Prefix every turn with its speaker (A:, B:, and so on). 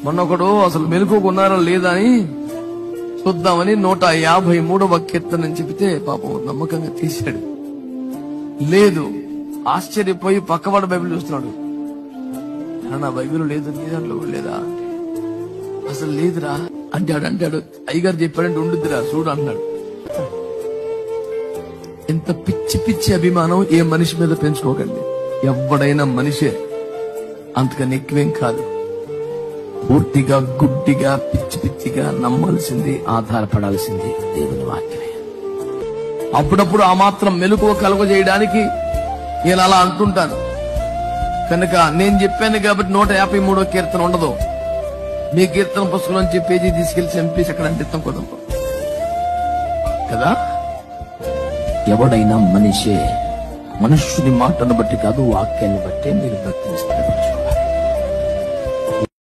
A: మొన్నొకడు అసలు మెలుకున్నారా లేదా అని చూద్దామని 153వ కీర్తన చెబితే పాపం నమ్మకంగా తీశాడు. లేదు. ఆశ్చర్యపోయి పక్కవాడు బైబిల్ చూస్తున్నాడు. నా బైబిల్ లేదు, నీ దాంట్లో కూడా లేదా? అసలు లేదురా అంటాడు. అయ్యగారు చెప్పాడంటే ఉండుద్దిరా చూడు అన్నాడు. ఎంత పిచ్చి పిచ్చి అభిమానం ఏ మనిషి మీద పెంచుకోకండి. ఎవడైనా మనిషే, అంతకని ఎక్కువేం కాదు. పూర్తిగా గుడ్డిగా పిచ్చి పిచ్చిగా నమ్మాల్సింది, ఆధారపడాల్సింది దేవుని వాక్యమే. అప్పుడప్పుడు ఆ మాత్రం మెలకువ కలుగజేయడానికి నేను అలా అంటుంటాను. కనుక నేను చెప్పాను కాబట్టి 153వ కీర్తన ఉండదు. మీ కీర్తన పుస్తకం నుంచి పేజీ తీసుకెళ్లి చంపేసి అక్కడ అంటిస్తాం కుదరదు కదా. ఎవడైనా మనిషే. మనుష్యుని మాటను బట్టి కాదు, వాక్యాన్ని బట్టే మీరు భక్తిని స్థిరపరచుకోవాలి.